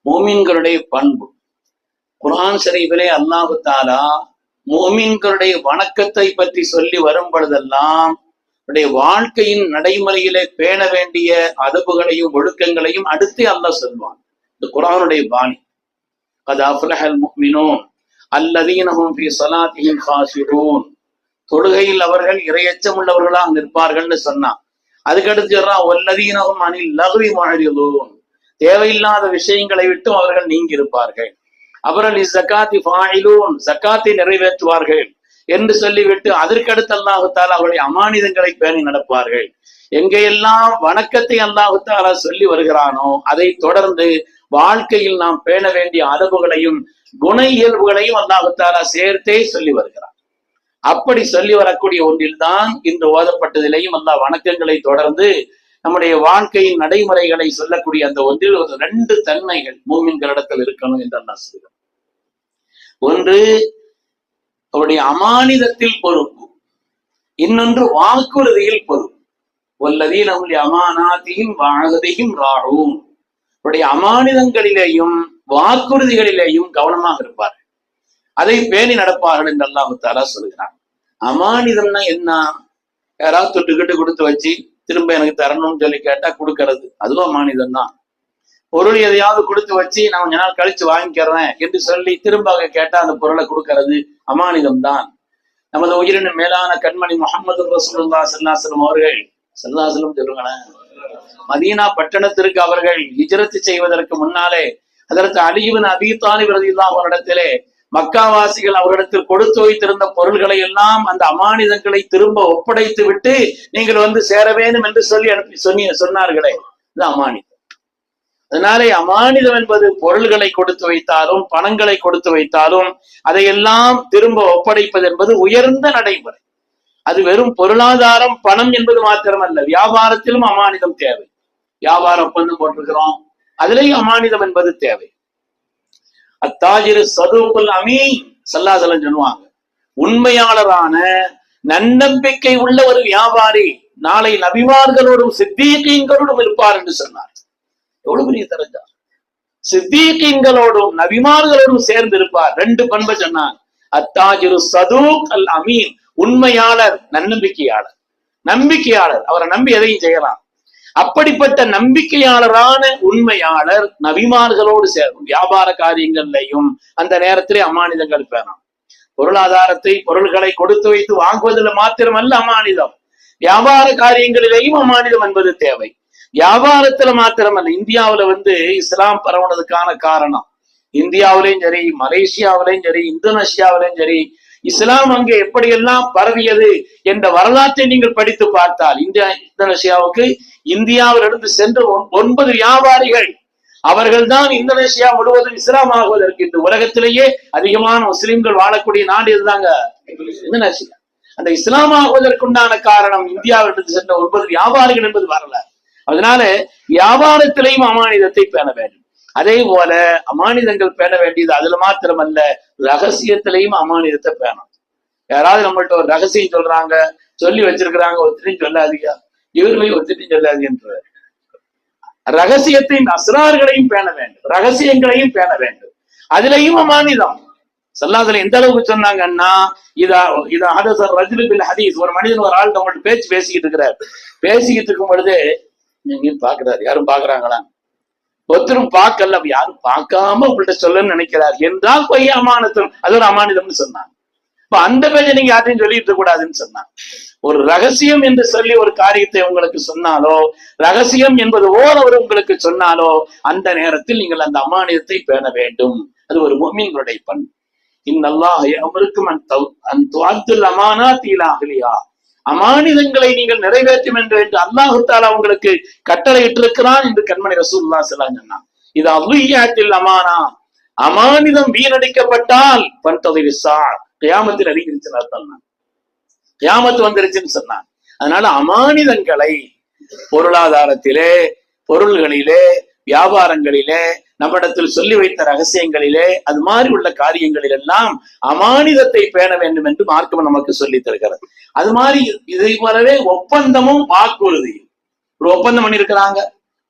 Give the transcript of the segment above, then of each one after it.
மோமின்களுடைய பண்பு. குர்ஆன் ஷரீஃபிலே அல்லாஹு தஆலா மோமின்களுடைய வணக்கத்தை பற்றி சொல்லி வரும் பொழுதெல்லாம் வாழ்க்கையின் நடைமுறையிலே பேண வேண்டிய அதபுகளையும் ஒழுக்கங்களையும் அடுத்து அல்லாஹ் சொல்வான். இந்த குர்ஆனுடைய பாணி. கத் அஃப்லஹல் முஃமினூன் அல்லதீன ஹும் ஃபீ ஸலாத்திஹிம் காஷிஊன். தொழுகையில் அவர்கள் இறையச்சம் உள்ளவர்களாக நிற்பார்கள்னு சொன்னான். அதுக்கடுத்து சொல்றான் வல்லதீன ஹும் அனில் லஹ்வி முஅரிதூன். தேவையில்லாத விஷயங்களை விட்டு அவர்கள் நீங்கி இருப்பார்கள். அவர்கள் ஸகாத்தி ஃபாயிலூன். ஸகாத்தை நிறைவேற்றுவார்கள் என்று சொல்லிவிட்டு அதற்கடுத்து அல்லாஹு தஆலா அவருடைய அமானிதங்களை பேணி நடப்பார்கள். எங்கெல்லாம் வணக்கத்தை அல்லாஹு தஆலா சொல்லி வருகிறானோ அதை தொடர்ந்து வாழ்க்கையில் நாம் பேண வேண்டிய அதபுகளையும் குண இயல்புகளையும் அல்லாஹு தஆலா சேர்த்தே சொல்லி வருகிறான். அப்படி சொல்லி வரக்கூடிய ஒன்றில்தான் இன்று ஓதப்பட்டதிலேயும் அல்லாஹ் வணக்கங்களை தொடர்ந்து நம்முடைய வாழ்க்கையின் நடைமுறைகளை சொல்லக்கூடிய அந்த ஒன்றில் ஒரு 2 தன்மைகள் மூமின்களிடத்தில் இருக்கணும் என்று அல்லாஹ் சொல்கிறான். ஒன்று அவருடைய அமானிதத்தில் பொறுப்பு, இன்னொன்று வாக்குறுதியில் பொறுப்பு. வல்லதீன ஹும் லிஅமானாத்திஹிம் வஅஹதிஹிம் ராஊன். அவருடைய அமானிதங்களிலேயும் வாக்குறுதிகளிலேயும் கவனமாக இருப்பார்கள், அதை பேணி நடப்பார்கள் என்று அல்லாஹ் தஆலா சொல்கிறான். அமானிதம்னா என்ன? யாராவது தொட்டுக்கிட்டு கொடுத்து வச்சு திரும்ப எனக்கு தரணும்னு சொல்லி கேட்டா கொடுக்கறது, அதுவும் அமானிதம் தான். பொருள் எதையாவது கொடுத்து வச்சு நான் கொஞ்ச நாள் கழிச்சு வாங்கிக்கிறேன் என்று சொல்லி திரும்ப கேட்டா அந்த பொருளை கொடுக்கறது அமானிதம் தான். நமது உயிரின் மேலான கண்மணி முஹம்மது ரசூலுல்லாஹி ஸல்லல்லாஹு அலைஹி வஸல்லம் அவர்கள் ஸல்லல்லாஹு அலைஹி வஸல்லம் சொல்லுங்களேன், மதீனா பட்டணத்திற்கு அவர்கள் ஹிஜ்ரத் செய்வதற்கு முன்னாலே அதற்கு அலி இப்னு அபீ தாலிப் ரலியல்லாஹு அன்ஹு இடத்திலே மக்காவாசிகள் அவரிடத்தில் கொடுத்து வைத்திருந்த பொருள்களை எல்லாம் அந்த அமானிதங்களை திரும்ப ஒப்படைத்து விட்டு நீங்கள் வந்து சேர வேண்டும் என்று சொல்லி சொன்னார்களே, இது அமானிதம். அதனாலே அமானிதம் என்பது பொருள்களை கொடுத்து வைத்தாலும் பணங்களை கொடுத்து வைத்தாலும் அதையெல்லாம் திரும்ப ஒப்படைப்பது என்பது உயர்ந்த நடைமுறை. அது வெறும் பொருளாதாரம் பணம் என்பது மாத்திரமல்ல, வியாபாரத்திலும் அமானிதம் தேவை. வியாபார ஒப்பந்தம் போட்டிருக்கிறோம், அதிலேயும் அமானிதம் என்பது தேவை. அத்தாஜிரு சதூகுல் அமீன் ஸல்லல்லாஹு அலைஹி வஸல்லம் சொல்லுவாங்க, உண்மையாளரான நன்னம்பிக்கை உள்ள ஒரு வியாபாரி நாளை நபிமார்களோடும் சித்தீகீன்களோடும் இருப்பார் என்று சொன்னார். எவ்வளவு பெரிய தரஜா! சித்தீகீன்களோடும் நபிமார்களோடும் சேர்ந்து இருப்பார். 2 பண்பை சொன்னார். அத்தாஜிரு சதூக் அல் அமீன், உண்மையாளர், நன்னம்பிக்கையாளர். நம்பிக்கையாளர், அவரை நம்பி எதையும் செய்யலாம். அப்படிப்பட்ட நம்பிக்கையாளரான உண்மையாளர் நபிமார்களோடு சேரும். வியாபார காரியங்கள்லையும் அந்த நேரத்திலே அமானிதங்கள் பெறணும். பொருள்களை கொடுத்து வைத்து வாங்குவதில் மாத்திரமல்ல அமானிதம், வியாபார காரியங்களிலேயும் அமானிதம் என்பது தேவை. வியாபாரத்துல மாத்திரமல்ல, இந்தியாவுல இஸ்லாம் பரவுனதுக்கான காரணம், இந்தியாவிலையும் சரி மலேசியாவிலையும் சரி இந்தோனேஷியாவிலையும் சரி இஸ்லாம் அங்கே எப்படியெல்லாம் பரவியது என்ற வரலாற்றை நீங்கள் படித்து பார்த்தால், இந்தோனேஷியாவுக்கு இந்தியாவிலிருந்து சென்ற 9 வியாபாரிகள் அவர்கள் தான் இந்தோனேஷியா முழுவதும் இஸ்லாம் ஆகுவதற்கு, இந்த உலகத்திலேயே அதிகமான முஸ்லிம்கள் வாழக்கூடிய நாடு இதுதாங்க இந்தோனேஷியா. அந்த இஸ்லாம் ஆகுவதற்குண்டான காரணம் இந்தியாவிலிருந்து சென்ற 9 வியாபாரிகள் என்பது வரலாறு. அதனால வியாபாரத்திலையும் அமானிதத்தை பேண வேண்டும். அதே போல அமானிதங்கள் பேண வேண்டியது அதுல மாத்திரமல்ல, ரகசியத்திலையும் அமானிதத்தை பேணும். யாராவது நம்மள்ட்ட ஒரு ரகசியம் சொல்றாங்க, சொல்லி வச்சிருக்கிறாங்க, ஒருத்தரையும் சொல்லாதீங்க, இவர்களையும் ஒருத்தரையும் சொல்லாதீங்கன்ற ரகசியத்தின் அஸ்ரார்களையும் பேண வேண்டும், ரகசியங்களையும் பேண வேண்டும். அதுலயும் அமானிதம். ஸல்லல்லாஹு எந்த அளவுக்கு சொன்னாங்கன்னா, ஹதீஸ், ஒரு மனிதன் ஒரு ஆள் நம்மள்ட்ட பேசிக்கிட்டு இருக்கிறார். பேசிக்கிட்டு இருக்கும் பொழுது நீங்க பாக்குறாரு, யாரும் பாக்குறாங்களா? ஒருத்தரும் பார்க்கல, யாரும் பார்க்காம உங்கள்கிட்ட சொல்லணும்னு நினைக்கிறார் என்றால் பொய் அமானிதம், அது ஒரு அமானிதம்னு சொன்னாங்க. இப்ப அந்த பேஜை நீங்க யாரையும் சொல்லிட்டு கூடாதுன்னு சொன்னாங்க. ஒரு ரகசியம் என்று சொல்லி ஒரு காரியத்தை உங்களுக்கு சொன்னாலோ, ரகசியம் என்பது ஓரவர் உங்களுக்கு சொன்னாலோ, அந்த நேரத்தில் நீங்கள் அந்த அமானிதத்தை பேண வேண்டும். அது ஒரு முஃமின்களுடைய பண்பு. இன்னல்லாஹ யஅமுருக்கும் அன் துஅத்துல் அமானாத் இலா அஹ்லிஹா. அமானிதங்களை நீங்கள் நிறைவேற்றும் என்று அல்லாஹு தஆலா உங்களுக்கு கட்டளை இட்டிருக்கிறான் என்று கண்மணி ரசூலுல்லாஹி ஸல்லல்லாஹு அலைஹி வஸல்லம் சொன்னார். இது அவ்வியாத்தில் அமானா, அமானிதம் வீணடிக்கப்பட்டால் பன்ததிர் ஸாஅ, கியாமத்தில் அறிவிச்சுன்னு அர்த்தம். கியாமத் வந்துருச்சுன்னு சொன்னான். அதனால அமானிதங்களை பொருளாதாரத்திலே, பொருள்களிலே, வியாபாரங்களிலே, நம்மிடத்தில் சொல்லி வைத்த ரகசியங்களிலே, அது மாதிரி உள்ள காரியங்களில் எல்லாம் அமானிதத்தை பேண வேண்டும் என்று மார்க்கம் நமக்கு சொல்லி தருகிறது. அது மாதிரி இதை போலவே ஒப்பந்தமும் வாக்குறுதியும். ஒரு ஒப்பந்தம் பண்ணியிருக்கிறாங்க,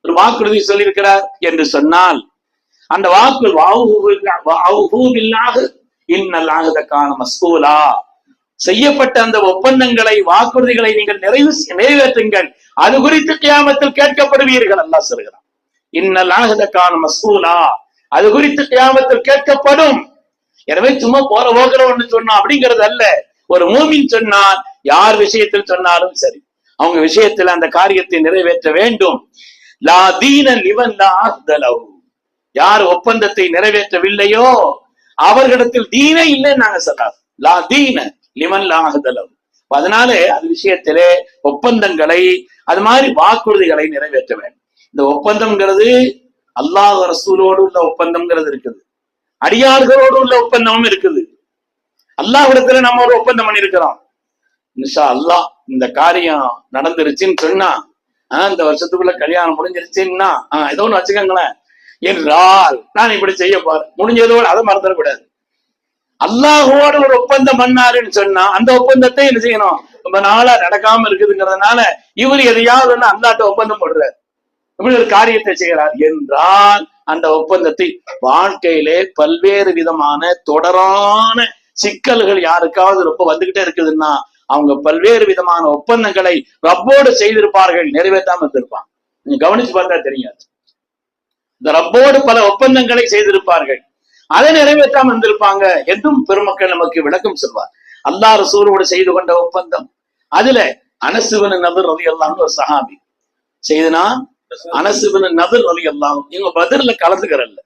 ஒரு வாக்குறுதி சொல்லியிருக்கிறார் என்று சொன்னால் அந்த வாக்கு இன்னல்லாஹதக்கான மஸ்கூலா, செய்யப்பட்ட அந்த ஒப்பந்தங்களை வாக்குறுதிகளை நீங்கள் நிறைவேற்றுங்கள், அது குறித்து கியாமத்தில் கேட்கப்படுவீர்கள். அல்லாஹ் சொல்கிறான் இன்னல்லாஹதக்கான மஸ்கூலா, அது குறித்து கியாமத்தில் கேட்கப்படும். எனவே சும்மா போற போகிறவன்னு சொன்னா அப்படிங்கிறது அல்ல. ஒரு மூமின் சொன்னார், யார் விஷயத்தில் சொன்னாலும் சரி, அவங்க விஷயத்தில் அந்த காரியத்தை நிறைவேற்ற வேண்டும். லா தீன லிமன் லா அஹ்த லஹு, யார் ஒப்பந்தத்தை நிறைவேற்றவில்லையோ அவர்களிடத்தில் தீனே இல்லைன்னு நாங்க சொல்றாரு. லா தீன லிமன் லா அஹ்த லஹு. அதனால அது விஷயத்திலே ஒப்பந்தங்களை, அது மாதிரி வாக்குறுதிகளை நிறைவேற்ற வேண்டும். இந்த ஒப்பந்தம்ங்கிறது அல்லாஹ் ரசூலோடு உள்ள ஒப்பந்தம்ங்கிறது இருக்குது, அடியார்களோடு உள்ள ஒப்பந்தமும் இருக்குது. அல்லாஹ்விடத்துல நம்ம ஒரு ஒப்பந்தம் பண்ணிருக்கிறோம், இன்ஷா அல்லாஹ் இந்த காரியம் நடந்துருச்சுன்னு சொன்னா, இந்த வருஷத்துக்குள்ள கல்யாணம் முடிஞ்சிருச்சுன்னா ஏதோ ஒண்ணு வச்சுக்கோங்களேன் என்றால் நான் இப்படி செய்ய பாரு, முடிஞ்சதோடு அதை மறந்துடக்கூடாது. அல்லாஹோடு ஒரு ஒப்பந்தம் பண்ணாருன்னு சொன்னா அந்த ஒப்பந்தத்தை என்ன செய்யணும், ரொம்ப நாளா நடக்காம இருக்குதுங்கிறதுனால இவர் எதையாவது ஒண்ணு அல்லாட்ட ஒப்பந்தம் போடுறாரு, இப்படி ஒரு காரியத்தை செய்யறார் என்றால் அந்த ஒப்பந்தத்தை வாழ்க்கையிலே பல்வேறு விதமான தொடரான சிக்கல்கள் யாருக்காவது ரொம்ப வந்துகிட்டே இருக்குதுன்னா அவங்க பல்வேறு விதமான ஒப்பந்தங்களை ரப்போடு செய்திருப்பார்கள், நிறைவேற்றாம இருந்திருப்பாங்க. நீங்க கவனிச்சு பார்த்தா தெரியாது. இந்த ரப்போடு பல ஒப்பந்தங்களை செய்திருப்பார்கள், அதை நிறைவேற்றாம இருந்திருப்பாங்க என்றும் பெருமக்கள் நமக்கு விளக்கம் சொல்வார். அல்லாஹ் ரசூலோடு செய்து கொண்ட ஒப்பந்தம், அதுல அனஸ் இப்னு நதர் ரலியல்லாஹு ஒரு சஹாபி, செய்தனா அனஸ் இப்னு நதர் ரலியல்லாஹு, இவங்க பத்ர்ல கலந்துக்கிறல்ல,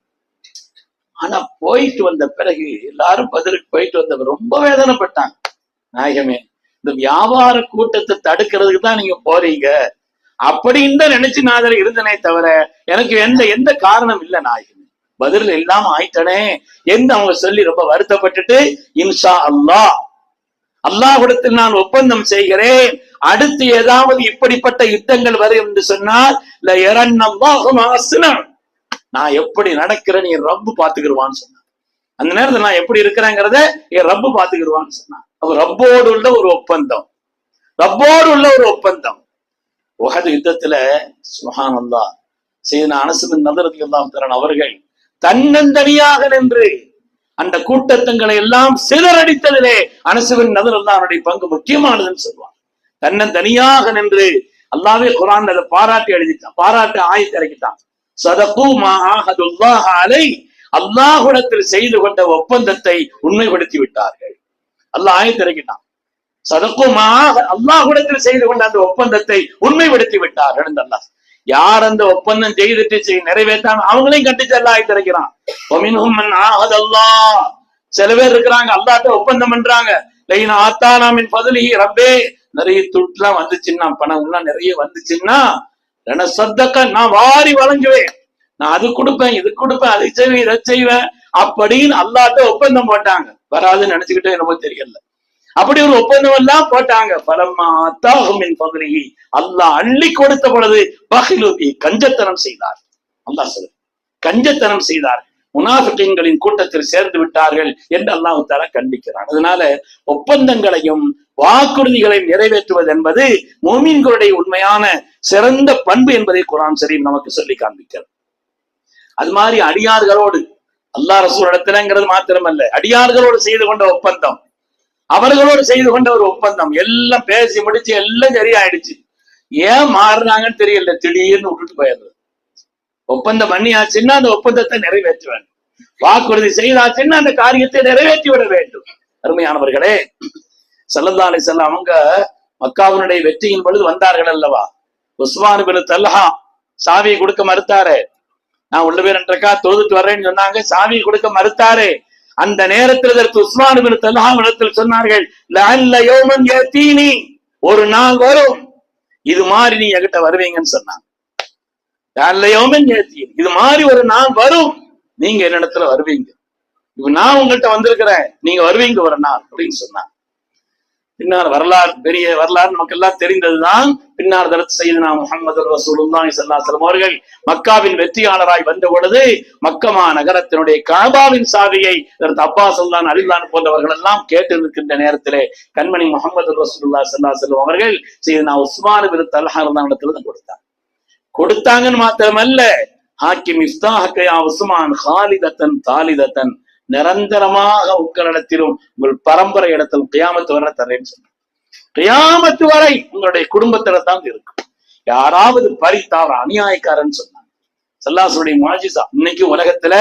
ஆனா போயிட்டு வந்த பிறகு எல்லாரும் பத்ருக்கு போயிட்டு வந்தவர் ரொம்ப வேதனைப்பட்டாங்க. நாயகமே, இந்த வியாபார கூட்டத்தை தடுக்கிறதுக்கு தான் நீங்க போறீங்க அப்படின்னு தான் நினைச்சு நான் அதில் இருந்தனே தவிர எனக்கு எந்த காரணம் இல்லை நாயகமே, பதில் இல்லாம ஆயிட்டனே என்று அவங்க சொல்லி ரொம்ப வருத்தப்பட்டுட்டு, இன்ஷா அல்லாஹ் அல்லாஹ்விடத்தில் நான் ஒப்பந்தம் செய்கிறேன், அடுத்து ஏதாவது இப்படிப்பட்ட யுத்தங்கள் வரும் என்று சொன்னால் நான் எப்படி நடக்கிறேன் என் ரப்பு பாத்துக்கிடுவான்னு சொன்னான். அந்த நேரத்தில் நான் எப்படி இருக்கிறேங்கிறத என் ரப்பு பாத்துக்கிடுவான்னு சொன்னான். அவர் ரப்போடு உள்ள ஒரு ஒப்பந்தம், ரப்போடு உள்ள ஒரு ஒப்பந்தம். உஹது யுத்தத்துல சுப்ஹானல்லாஹ் சையதுனா அனஸ் பின் நதர் ரலியல்லாஹு தஆலா அவர்கள் தன்னந்தனியாக நின்று அந்த கூட்டத்தங்களை எல்லாம் சிதறடித்ததிலே அனஸ் பின் நதர் ரலியல்லாஹுடைய பங்கு முக்கியமானதுன்னு சொல்லுவாங்க. தன்னந்தனியாக நின்று அல்லாஹ்வே குர்ஆன்ல அதை பாராட்டி எழுதிட்டான், பாராட்டு ஆயத்தை இறக்கிட்டான். சதகு மா ஆஹதுல்லாஹ் அலை, அல்லாஹ்விடத்தில் செய்து கொண்ட ஒப்பந்தத்தை உண்மைப்படுத்தி விட்டார்கள். அல்லாஹ் ஆயத்தை இறக்கிட்டான். சதகு மா, அல்லாஹ்விடத்தில் செய்து கொண்ட அந்த ஒப்பந்தத்தை உண்மைப்படுத்தி விட்டார்கள். அல்லாஹ் யார் அந்த ஒப்பந்தம் செய்துட்டு நிறைவேற்றாம அவங்களையும் கண்டிச்சு அல்லாஹ் ஆயத்தை இறக்கிறான். வமின்ஹும் மன் ஆஹதல்லாஹ், சில பேர் இருக்கிறாங்க அல்லாஹ்ட்ட ஒப்பந்தம் பண்றாங்க, லைன் ஆத்தானா மின் ஃபத்லிஹி, ரப்பே நிறைய துட்டுலாம் வந்துச்சுன்னா, பணம் எல்லாம் நிறைய வந்துச்சுன்னா நான் வாரி வழங்குவேன், நான் அது கொடுப்பேன் இது கொடுப்பேன் அதை செய்வேன் இதை செய்வேன் அப்படின்னு அல்லாஹ்ட்ட ஒப்பந்தம் போட்டாங்க. வராதுன்னு நினைச்சுக்கிட்டே என்னமோ தெரியல, அப்படி ஒரு ஒப்பந்தம் எல்லாம் போட்டாங்க. பலமா அத்தாஹுமின் பகுதியை அல்லாஹ் அள்ளி கொடுத்த பொழுது பஹிலுபி, கஞ்சத்தனம் செய்தார். அல்லாஹ் சொல்ல கஞ்சத்தனம் செய்தார், முனாஃபிகீன்களின் கூட்டத்தில் சேர்ந்து விட்டார்கள் என்று அல்லாஹ் தஆலா கண்டிக்கிறான். அதனால ஒப்பந்தங்களையும் வாக்குறுதிகளையும் நிறைவேற்றுவது என்பது முஃமின்களுடைய உண்மையான சிறந்த பண்பு என்பதை குர்ஆன் ஷரீஃப் நமக்கு சொல்லி காண்பிக்கிறது. அது மாதிரி அடியார்களோடு அல்லாஹ் ரசூல் இடத்துலங்கிறது மாத்திரமல்ல, அடியார்களோடு செய்து கொண்ட ஒப்பந்தம், அவர்களோடு செய்து கொண்ட ஒரு ஒப்பந்தம், எல்லாம் பேசி முடிச்சு எல்லாம் சரியாயிடுச்சு, ஏன் மாறுறாங்கன்னு தெரியல, திடீர்னு விட்டுட்டு போயிடுறது. ஒப்பந்தம் பண்ணியாச்சுன்னா அந்த ஒப்பந்தத்தை நிறைவேற்ற வேண்டும், வாக்குறுதி செய்தாச்சுன்னா அந்த காரியத்தை நிறைவேற்றி விட வேண்டும். அருமையானவர்களே, ஸல்லல்லாஹு அலைஹி வஸல்லம் அவங்க மக்காவினுடைய வெற்றியின் பொழுது வந்தார்கள் அல்லவா, உஸ்மான் பின் தல்ஹா சாவியை கொடுக்க மறுத்தாரு, நான் உள்ள பேர் 2 ரக்காத் தொழுதுட்டு வர்றேன்னு சொன்னாங்க, சாவியை கொடுக்க மறுத்தாரு. அந்த நேரத்தில் இதற்கு உஸ்மான் பின் தல்ஹா இடத்தில் சொன்னார்கள், லஅல்ல யௌமன் யதீனி, ஒரு நாள் வரும் இது மாதிரி நீ என்கிட்ட வருவீங்கன்னு சொன்னாங்க. லஅல்ல யௌமன் யதீனி, இது மாதிரி ஒரு நாள் வரும், நீங்க என்னிடத்துல வருவீங்க, இப்ப நான் உங்கள்கிட்ட வந்திருக்கிறேன், நீங்க வருவீங்க ஒரு நாள் அப்படின்னு சொன்னாங்க. பின்னால் வரலாறு, பெரிய வரலாறு நமக்கு எல்லாம் தெரிந்ததுதான். பின்னால் தரத்து செய்தனா முஹம்மது ரசூலுல்லாஹி ஸல்லல்லாஹு அலைஹி வஸல்லம் அவர்கள் மக்காவின் வெற்றியாளராய் வந்த பொழுது மக்கமா நகரத்தினுடைய கஅபாவின் சாவியை அப்பாஸ் ரலியல்லாஹு அன்ஹு போன்றவர்கள் எல்லாம் கேட்டு இருக்கின்ற நேரத்திலே கண்மணி முஹம்மது ரசூலுல்லாஹி ஸல்லல்லாஹு அலைஹி வஸல்லம் அவர்கள் செய்தனா உஸ்மான் பின் தல்ஹா இடத்துல கொடுத்தாங்கன்னு மாத்திரமல்ல, ஹாக்கிம் இஃப்தாஹக்கயா உஸ்மான் ஹாலிதத்தன் தாலிதத்தன், நிரந்தரமாக உங்களிடத்திலும் உங்கள் பரம்பரை இடத்தில் கியாமத்து வர தரேன்னு சொன்ன. கியாமத்து வரை உங்களுடைய குடும்பத்தில தான் இருக்கும். யாராவது பறித்தார் அநியாயக்காரன் சொன்னாங்க. ஸல்லல்லாஹு முஅஜிஸா இன்னைக்கு உலகத்துல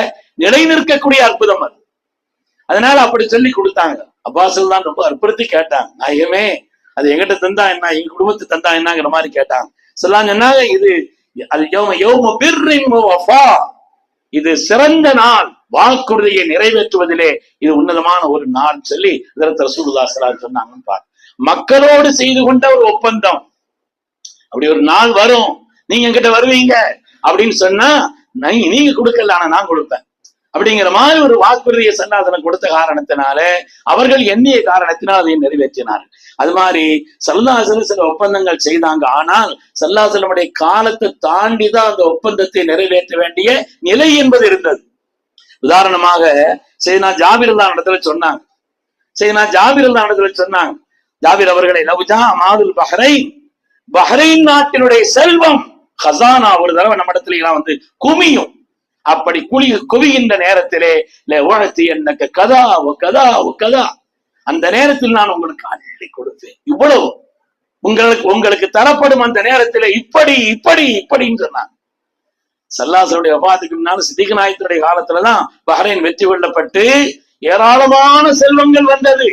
நிலை நிற்கக்கூடிய அற்புதம் அது. அதனால அப்படி சொல்லி கொடுத்தாங்க. அப்பாஸ்கள் தான் ரொம்ப அற்புதத்தை கேட்டாங்க. நாயகமே அது எங்கிட்ட தந்தா என்ன, எங்க குடும்பத்தை தந்தா என்னங்கிற மாதிரி கேட்டாங்க. ஸல்லல்லாஹு சொன்னாங்க, இது அது யௌம பிர்ரின் வ வஃபா, இது சிறந்த நாள், வாக்குறுதியை நிறைவேற்றுவதிலே இது உன்னதமான ஒரு நாள் சொல்லி ஹஜ்ரத் ரசூலுல்லாஹி ஸல்லல்லாஹு அலைஹி வஸல்லம் சொன்னாங்க. மக்களோடு செய்து கொண்ட ஒரு ஒப்பந்தம். அப்படி ஒரு நாள் வரும், நீங்க என்கிட்ட வருவீங்க அப்படின்னு சொன்னா நீங்க கொடுக்கல, ஆனா நான் கொடுப்பேன் அப்படிங்கிற மாதிரி ஒரு வாக்குறுதியை ஸல்லல்லாஹு கொடுத்த காரணத்தினால அவர்கள் எண்ணிய காரணத்தினால் அதை நிறைவேற்றினார்கள். அது மாதிரி ஸல்லல்லாஹு அலைஹி வஸல்லம் சில ஒப்பந்தங்கள் செய்தாங்க. ஆனால் ஸல்லல்லாஹு அலைஹி வஸல்லம் காலத்தை தாண்டிதான் அந்த ஒப்பந்தத்தை நிறைவேற்ற வேண்டிய நிலை என்பது இருந்தது. உதாரணமாக சையதுனா ஜாபிர் ரலியல்லாஹு அன்ஹு இடத்துல சொன்னாங்க. சையதுனா ஜாபிர் ரலியல்லாஹு அன்ஹு இடத்துல சொன்னாங்க, ஜாபிர் அவர்களை, லவ்ஜா மாதுல் பஹ்ரைன், பஹ்ரைன் நாட்டினுடைய செல்வம் ஹசானா ஒரு தடவை நம்ம இடத்துல வந்து குமியும். அப்படி குவிகின்ற நேரத்திலே எனக்கு கதா கதா கதா, அந்த நேரத்தில் நான் உங்களுக்கு அள்ளி கொடுத்தேன், இவ்வளவு உங்களுக்கு தரப்படும் அந்த நேரத்தில் இப்படி இப்படி இப்படின்னு சொன்னாங்க. ஸல்லல்லாஹு வஃபாத்துக்கு முன்னால சித்திக் நாயகத்துடைய காலத்துலதான் பஹ்ரைன் வெற்றி கொள்ளப்பட்டு ஏராளமான செல்வங்கள் வந்தது.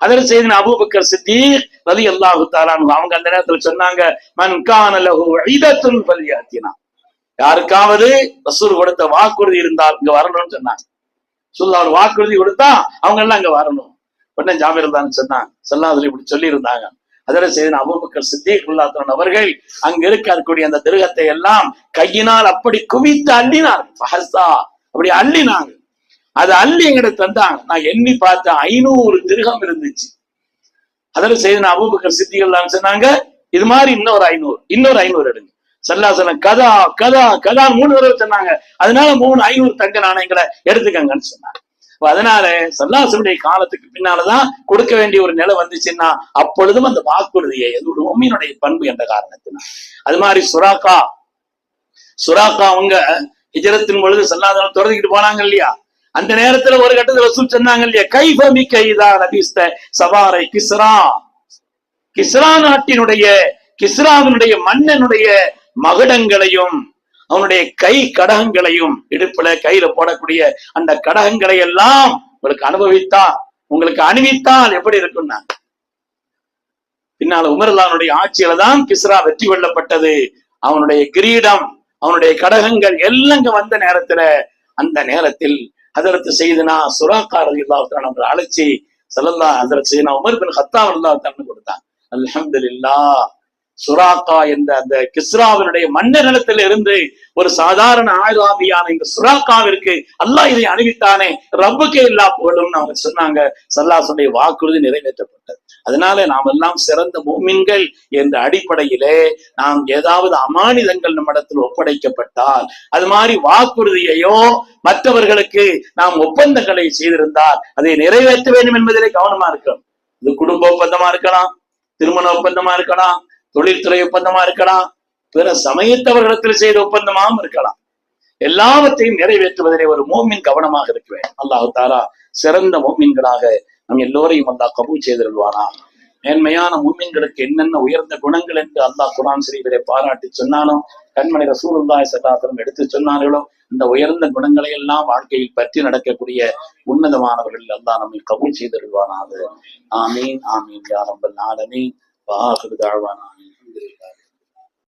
அதில் செய்தின அபூபக்கர் சித்தீக் ரலியல்லாஹு தஆலா அன்ஹு அவங்க அந்த நேரத்துல சொன்னாங்க, மன் கான லஹு ஈதத்துன் ஃபல்யாத்தினா, யாருக்காவது ரசூல் கொடுத்த வாக்குறுதி இருந்தால் இங்க வரணும்னு சொன்னாங்க. ஸல்லல்லாஹு ஒரு வாக்குறுதி கொடுத்தா அவங்க எல்லாம் அங்க வரணும். உடனே ஜாபிர் ரலியல்லாஹு சொன்னாங்க, ஸல்லல்லாஹு இப்படி சொல்லி இருந்தாங்க. அதில் செய்தின அபூபக்கர் சித்தீக் ரலியல்லாஹு தஆலா அவர்கள் அங்க இருக்கக்கூடிய அந்த திருகத்தை எல்லாம் கையினால் அப்படி குவித்து அள்ளினார். அப்படி அள்ளினாங்க. அதை அள்ளி எங்கிட்ட தந்தாங்க. நான் எண்ணி பார்த்தேன், 500 திர்ஹம் இருந்துச்சு. அதில் செய்தின அபூபக்கர் சித்தீக் ரலியல்லாஹு சொன்னாங்க, இது மாதிரி இன்னொரு 500 எடுங்க. ஸல்லல்லாஹு அலைஹி வஸல்லம் கதா கதா கதா 3 தடவை சொன்னாங்க. அதனால 500 தங்க நாணயங்களை எடுத்துக்கங்கன்னு சொன்னாங்க. அதனால ஸல்லல்லாஹு அலைஹி வஸல்லம் காலத்துக்கு பின்னாலதான் கொடுக்க வேண்டிய ஒரு நிலை வந்துச்சுன்னா அப்பொழுதும் அந்த வாக்குறுதியை ஒரு முஃமினுடைய பண்பு என்ற காரணத்தினால். அது மாதிரி சுராக்கா அவங்க ஹிஜ்ரத்தின் பொழுது ஸல்லல்லாஹு அலைஹி வஸல்லம் துரத்திக்கிட்டு போனாங்க இல்லையா, அந்த நேரத்துல ஒரு கட்டத்துல ரசூல் சொன்னாங்க இல்லையா, கைஃப மிக இதா லபிஸ்த சவாரை கிஸ்ரா நாட்டினுடைய கிஸ்ராவினுடைய மன்னனுடைய மகுடங்களையும் அவனுடைய கை கடகங்களையும், இடுப்புல கையில போடக்கூடிய அந்த கடகங்களை எல்லாம் உங்களுக்கு அணிவித்தால் எப்படி இருக்கும்னா, பின்னால உமர் ரலியல்லாஹு ஆட்சியில தான் கிஸ்ரா வெற்றி கொள்ளப்பட்டது. அவனுடைய கிரீடம், அவனுடைய கடகங்கள் எல்லாம் வந்த நேரத்துல, அந்த நேரத்தில் ஹஜ்ரத் செய்தனா சுராக்கா ரலியல்லாஹு தஆலா அவங்களை அழைச்சி ஸல்லல்லாஹு ஹஜ்ரத் செய்தனா உமர் பின் கத்தாப் ரலியல்லாஹு தஆலா கொடுத்தாங்க. அல்ஹம்துலில்லாஹ், சுராக்கா என்ற அந்த கிஸ்ராவினுடைய மன்னரிடத்தில் இருந்து ஒரு சாதாரண ஆயுதாபியான இந்த சுராக்காவிற்கு அல்லாஹ் இதை அணிவித்தானே, ரப்புக்கே இல்லா போடும் அவங்க சொன்னாங்க. ஸல்லல்லாஹு அலைஹி வாக்குறுதி நிறைவேற்றப்பட்டது. அதனால நாம் எல்லாம் சிறந்த முஃமின்கள் என்ற அடிப்படையிலே நாம் ஏதாவது அமானிதங்கள் நம்மிடத்தில் ஒப்படைக்கப்பட்டால், அது மாதிரி வாக்குறுதியையோ மற்றவர்களுக்கு நாம் ஒப்பந்தங்களை செய்திருந்தால் அதை நிறைவேற்ற வேண்டும் என்பதிலே கவனமா இருக்கிறோம். இது குடும்ப ஒப்பந்தமா இருக்கலாம், திருமண ஒப்பந்தமா இருக்கலாம், தொழில்துறை ஒப்பந்தமா இருக்கலாம், பிற சமயத்தவர்களிடத்தில் செய்த ஒப்பந்தமாகவும் இருக்கலாம். எல்லாவற்றையும் நிறைவேற்றுவதிலே ஒரு மோமின் கவனமாக இருக்க வேண்டும். அல்லாஹ் தஆலா சிறந்த மோமின்களாக நம் எல்லோரையும் அல்லாஹ் கபூல் செய்திருவானா. மேன்மையான மூமின்களுக்கு என்னென்ன உயர்ந்த குணங்கள் என்று அல்லாஹ் குர்ஆன் ஷரீஃபிலே பாராட்டி சொன்னானோ, கண்மணி ரசூலுல்லாஹி ஸல்லல்லாஹு அலைஹி வஸல்லம் எடுத்து சொன்னார்களோ, இந்த உயர்ந்த குணங்களை எல்லாம் வாழ்க்கையில் பற்றி நடக்கக்கூடிய உன்னதமானவர்கள் அல்லாஹ் நம்மை கபூல் செய்திருவானாக. ஆமீன் ஆமீன் யா ரப்பல் ஆலமீன். வஆகிரு தஅவானா